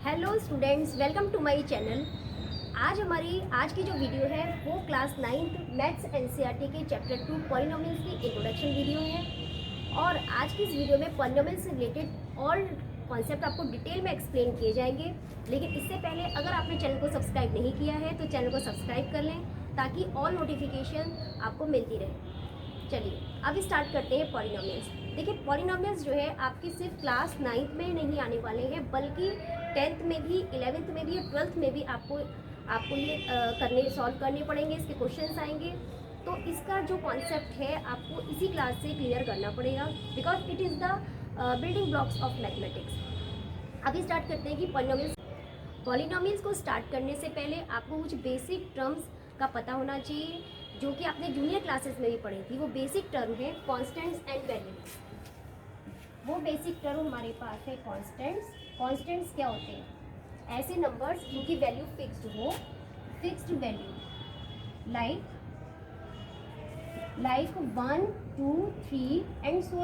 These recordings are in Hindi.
Hello students, welcome to my channel. आज की जो वीडियो है वो क्लास 9th मैथ्स एनसीईआरटी के चैप्टर 2 पॉलिनोमियल्स की इंट्रोडक्शन वीडियो है। और आज की इस वीडियो में पॉलिनोमियल से रिलेटेड ऑल कॉन्सेप्ट आपको डिटेल में एक्सप्लेन किए जाएंगे। लेकिन इससे पहले अगर आपने चैनल को सब्सक्राइब नहीं किया है तो चैनल को सब्सक्राइब कर लें ताकि ऑल नोटिफिकेशन आपको मिलती रहे। चलिए अब स्टार्ट करते हैं पॉलिनोमियल्स। देखिए पॉलिनोमियल्स जो है आपकी सिर्फ क्लास 9th में नहीं आने वाले हैं, बल्कि 10th में भी, 11th में भी, 12th में भी आपको ये सॉल्व करने पड़ेंगे, इसके क्वेश्चंस आएंगे। तो इसका जो कॉन्सेप्ट है आपको इसी क्लास से क्लियर करना पड़ेगा, because it is the building blocks of mathematics. अभी स्टार्ट करते हैं कि पॉलिनोमियल्स को स्टार्ट करने से पहले आपको कुछ बेसिक टर्म्स का पता होना चाहिए, जो कि आपने जूनियर क्लासेस में भी पढ़ी थी। वो बेसिक टर्म है कांस्टेंट्स एंड वेरिएबल्स। वो बेसिक टर्म हमारे पास है कांस्टेंट्स क्या होते हैं? ऐसे नंबर्स जिनकी वैल्यू फिक्स्ड हो, fixed value like 1 2 3 and so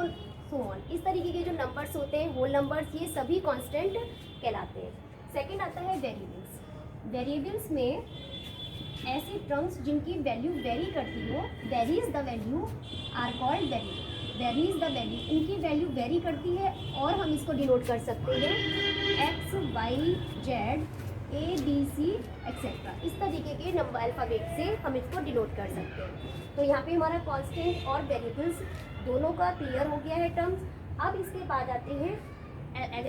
on. इस तरीके के जो नंबर्स होते हैं, होल नंबर्स, ये सभी कांस्टेंट कहलाते हैं। सेकंड आता है वेरिएबल्स में ऐसे टर्म्स जिनकी वैल्यू वेरी करती हो, varies the value are called variable. Varies the value, इनकी वैल्यू वेरी करती है और हम इसको डिनोट कर सकते हैं X Y Z A B C etcetera. इस तरीके के नंबर अल्फ़ाबेट से हम इसको डिनोट कर सकते हैं। तो यहाँ पे हमारा कांस्टेंट और वेरिएबल्स दोनों का क्लियर हो गया है टर्म्स। अब इसके बाद आते हैं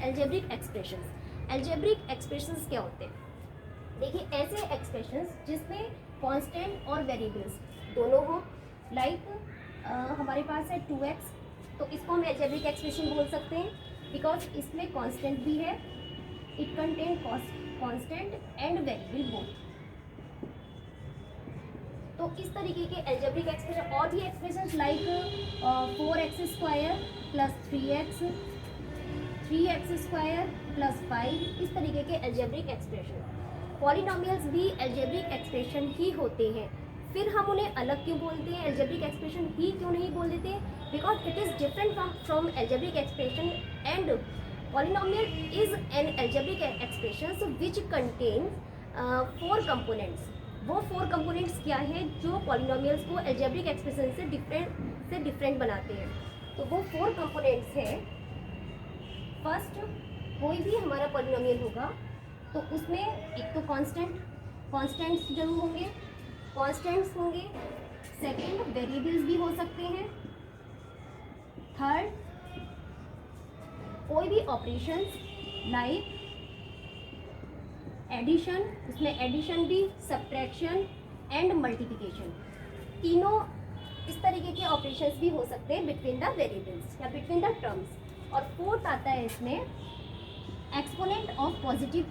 अलजेब्रिक एक्सप्रेशंस। अलजेब्रिक एक्सप्रेशंस क्या होते हैं? देखिए ऐसे एक्सप्रेशंस जिसमें कांस्टेंट और वेरिएबल्स दोनों हो, लाइक हमारे पास है 2x, तो इसको हम अलजेब्रिक एक्सप्रेशन बोल सकते हैं, बिकॉज इसमें कांस्टेंट भी है, it contain constant and variable both. तो इस तरीके के अलजेब्रिक एक्सप्रेशन और भी expressions like 4x square plus 3x square plus 5, इस तरीके के अलजेब्रिक एक्सप्रेशन। पॉलिनोमियल्स भी अलजेब्रिक एक्सप्रेशन ही होते हैं। फिर हम उन्हें अलग क्यों बोलते हैं, अलजेब्रिक एक्सप्रेशन ही क्यों नहीं बोल देते? Because it is different from algebraic expression and polynomial is an algebraic expression which contain 4 components. वो 4 कंपोनेंट्स क्या हैं जो पॉलिनोमियल्स को अलजेब्रिक एक्सप्रेशन से डिफरेंट बनाते हैं? तो वो 4 कंपोनेंट्स हैं। फर्स्ट, कोई भी हमारा पॉलिनोमियल होगा तो उसमें एक तो कांस्टेंट्स जरूर होंगे, सेकंड वेरिएबल्स भी हो सकते हैं, थर्ड कोई भी ऑपरेशंस लाइक एडिशन, उसमें एडिशन भी, सब्ट्रैक्शन एंड मल्टीप्लिकेशन, तीनों इस तरीके के ऑपरेशंस भी हो सकते हैं बिटवीन द वेरिएबल्स या बिटवीन द टर्म्स। और फोर्थ आता है इसमें एक्सपोनेंट ऑफ पॉजिटिव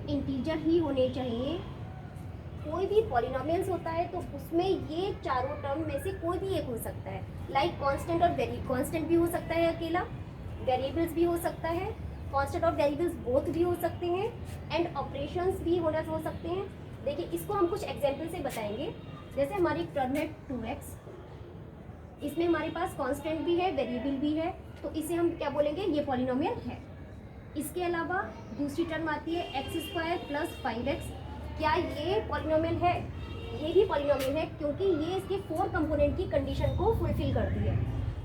इंटीजर ही होने चाहिए। कोई भी पॉलिनोमियल्स होता है तो उसमें ये चारों टर्म में से कोई भी एक हो सकता है, लाइक कांस्टेंट और कांस्टेंट भी हो सकता है अकेला, वेरिएबल्स भी हो सकता है, कांस्टेंट और वेरिएबल्स बोथ भी हो सकते हैं, एंड ऑपरेशंस भी हो सकते हैं। देखिए इसको हम कुछ एग्जाम्पल से बताएंगे। जैसे हमारी एक टर्म है 2x, इसमें हमारे पास कांस्टेंट भी है, वेरिएबल भी है, तो इसे हम क्या बोलेंगे? ये पॉलिनोमियल है। इसके अलावा दूसरी टर्म आती है x स्क्वायर प्लस 5x। क्या ये पॉलिनोमियल है? ये भी पॉलिनोमियल है, क्योंकि ये इसके 4 कंपोनेंट की कंडीशन को फुलफिल करती है।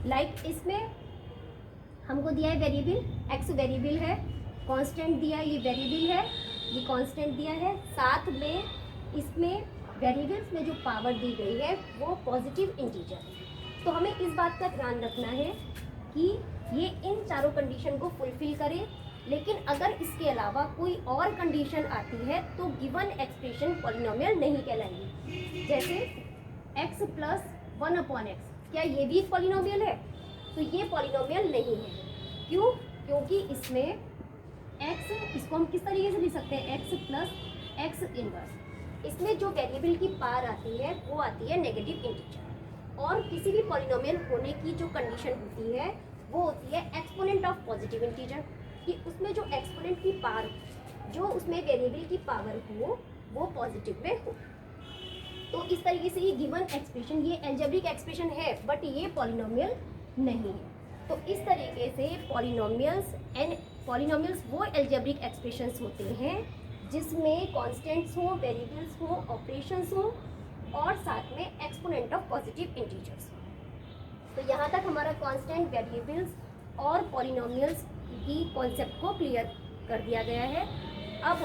लाइक इसमें हमको दिया है वेरिएबल, x वेरिएबल है, कांस्टेंट दिया है, ये वेरिएबल है, ये कांस्टेंट दिया है, साथ में इसमें वेरिएबल्स में जो पावर दी गई है वो पॉजिटिव इंटीजर है। तो हमें इस बात का ध्यान रखना है कि ये इन चारों कंडीशन को फुलफिल करे। लेकिन अगर इसके अलावा कोई और कंडीशन आती है तो गिवन एक्सप्रेशन पॉलिनोमियल नहीं कहलाएगी। जैसे x प्लस 1/x, क्या ये भी एक पॉलिनोमियल है? तो ये पॉलिनोमियल नहीं है। क्यों? क्योंकि इसमें x, इसको हम किस तरीके से लिख सकते हैं? x plus x inverse. इसमें जो वेरिएबल की पावर आती है वो आती है नेगेटिव इंटीजर। और किसी भी पॉलिनोमियल होने की जो कंडीशन होती है वो होती है एक्सपोनेंट ऑफ पॉजिटिव इंटीजर, कि उसमें जो एक्सपोनेंट की पावर, जो उसमें वेरिएबल की पावर हो वो पॉजिटिव में हो। तो इस तरीके से ये गिवन एक्सप्रेशन, ये अलजेब्रिक एक्सप्रेशन है बट ये पॉलिनोमियल नहीं है। तो इस तरीके से पॉलिनोमियल्स वो एल्जेब्रिक एक्सप्रेशंस होते हैं जिसमें कॉन्स्टेंट्स हो, वेरिएबल्स हो, ऑपरेशंस हो और साथ में एक्सपोनेंट ऑफ पॉजिटिव इंटीजर्स। तो यहाँ तक हमारा कांस्टेंट, वेरिएबल्स और पॉलिनोमियल्स की कॉन्सेप्ट को क्लियर कर दिया गया है। अब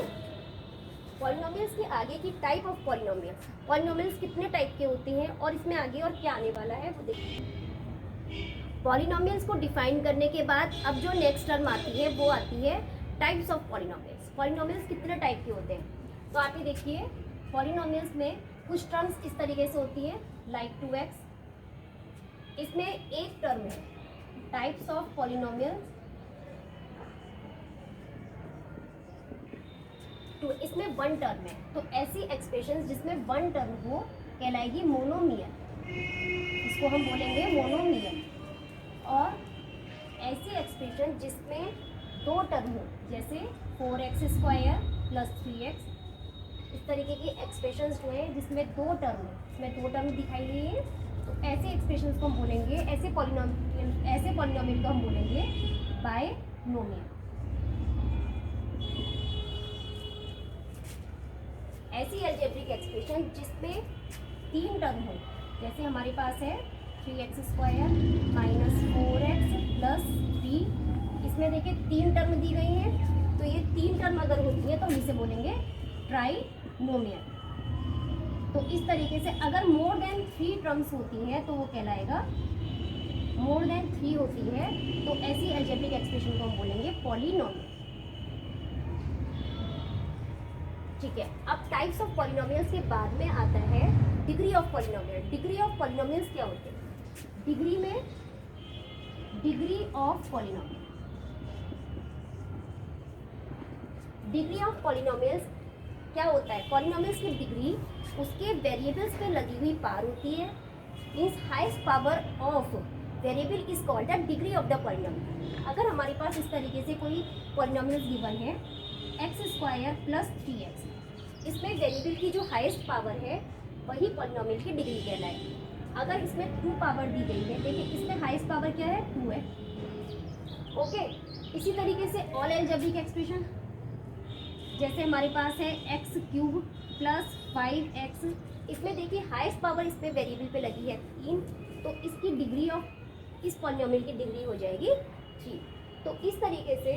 पॉलिनोमियल्स के आगे की टाइप ऑफ पॉलिनोमियल्स कितने टाइप के होते हैं और इसमें आगे और क्या आने वाला है वो देखिए। पॉलिनोमियल्स को डिफाइन करने के बाद अब जो नेक्स्ट टर्म आती है वो आती है टाइप्स ऑफ पॉलिनोमियल्स कितने टाइप के होते हैं। तो आप ये देखिए, पॉलिनोमियल्स में कुछ टर्म्स इस तरीके से होती है लाइक 2x, इसमें एक टर्म है। टाइप्स ऑफ पॉलिनोमियल्स, तो इसमें वन टर्म है। तो ऐसी एक्सप्रेशन जिसमें वन टर्म हो कहलाएगी मोनोमियल, इसको हम बोलेंगे मोनोमियल। और ऐसी एक्सप्रेशन जिसमें दो टर्म हो, जैसे 4x² + 3x, इस तरीके की एक्सप्रेशंस जो है जिसमें दो टर्म है, इसमें दो टर्म दिखाई गई है, तो ऐसे एक्सप्रेशंस को हम बोलेंगे, ऐसे पॉलिनोमियल को हम बोलेंगे बायनोमियल। ऐसी अलजेब्रिक एक्सप्रेशन जिसमें तीन टर्म हो, जैसे हमारे पास है 3x² - 4x + 3, इसमें देखिए तीन टर्म दी गई हैं, तो ये तीन टर्म अगर होती है तो हम इसे बोलेंगे ट्राइनोमियल। तो इस तरीके से अगर मोर देन 3 टर्म्स होती हैं तो वो कहलाएगा, मोर देन 3 होती है तो ऐसी अलजेब्रिक एक्सप्रेशन को हम बोलेंगे पॉलिनोमियल। ठीक है, अब टाइप्स ऑफ पॉलिनोमियल्स के बाद में आता है degree of polynomial. Degree of polynomials क्या होते हैं? डिग्री ऑफ पॉलिनोमियल्स क्या होता है? पॉलिनोमियल्स की डिग्री उसके वेरिएबल्स पे लगी हुई पावर होती है, means highest power of variable is called the degree of the polynomial. अगर हमारे पास इस तरीके से कोई पॉलिनोमियल्स गिवन है x² + 3x, इसमें वेरिएबल की जो हाईएस्ट पावर है वही पॉलिनोमियल की डिग्री कहलाएगी। अगर इसमें 2 पावर दी गई है, देखिए इसमें हाईएस्ट पावर क्या है? 2 है। ओके, इसी तरीके से ऑल अलजेब्रिक एक्सप्रेशन, जैसे हमारे पास है x³ + 5x, इसमें देखिए हाईएस्ट पावर इस पे वेरिएबल पे लगी है 3, तो इसकी डिग्री ऑफ इस पॉलिनोमियल की डिग्री हो जाएगी 3। तो इस तरीके से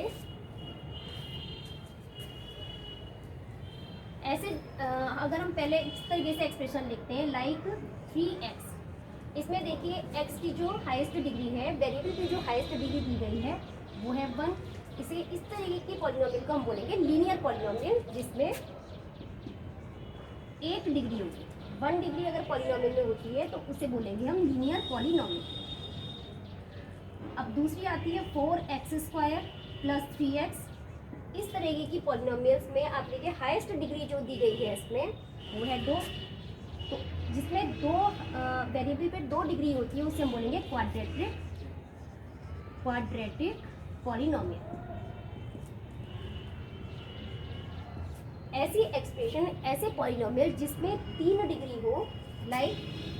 ऐसे अगर हम पहले इस तरीके से एक्सप्रेशन लिखते हैं लाइक 3x, इसमें देखिए x की जो हाईएस्ट डिग्री है, वेरिएबल की जो हाईएस्ट डिग्री दी गई है वो है 1। इसे इस तरीके की पॉलिनोमियल को हम बोलेंगे लीनियर पॉलिनोमियल, जिसमें 1 डिग्री होगी। 1 डिग्री अगर पॉलिनोमियल में होती है तो उसे बोलेंगे हम लीनियर पॉलिनोमियल। अब दूसरी आती है 4x² + 3x। इस तरीके की पॉलिनोमियल्स में आप देखिए हाईएस्ट डिग्री जो दी गई है इसमें वो है 2, तो जिसमें दो वेरिएबल पे 2 डिग्री होती है उसे हम बोलेंगे क्वाड्रेटिक पॉलिनोमियल। ऐसी एक्सप्रेशन, ऐसे पॉलिनोमियल जिसमें 3 डिग्री हो, लाइक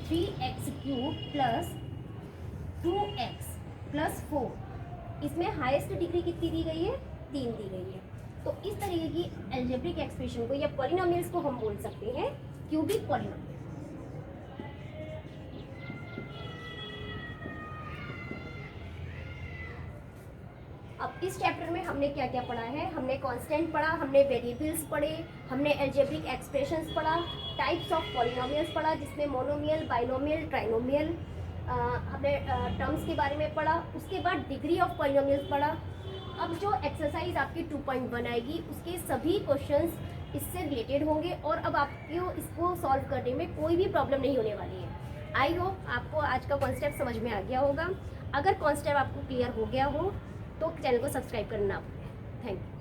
3x³ + 2x + 4, इसमें हाईएस्ट डिग्री कितनी दी गई है? 3 दी गई है। तो इस तरीके की अलजेब्रिक एक्सप्रेशन को या पॉलिनोमियल्स को हम बोल सकते हैं क्यूबिक पॉलिनोमियल। अब इस चैप्टर में हमने क्या क्या पढ़ा है? हमने कांस्टेंट पढ़ा, हमने वेरिएबल्स पढ़े, हमने अलजेब्रिक एक्सप्रेशंस पढ़ा, टाइप्स ऑफ पॉलिनोमियल्स पढ़ा जिसमें मोनोमियल, बाइनोमियल, ट्राइनोमियल, हमने टर्म्स के बारे में पढ़ा। उसके बाद डिग्री ऑफ पॉलिनोमियल्स पढ़ा। अब जो एक्सरसाइज आपकी 2.1 आएगी उसके सभी क्वेश्चंस इससे रिलेटेड होंगे और अब आपको इसको सॉल्व करने में कोई भी प्रॉब्लम नहीं होने वाली है। आई होप आपको आज का कॉन्सेप्ट समझ में आ गया होगा। अगर कॉन्सेप्ट आपको क्लियर हो गया हो तो चैनल को सब्सक्राइब करना ना भूलें। Thank you.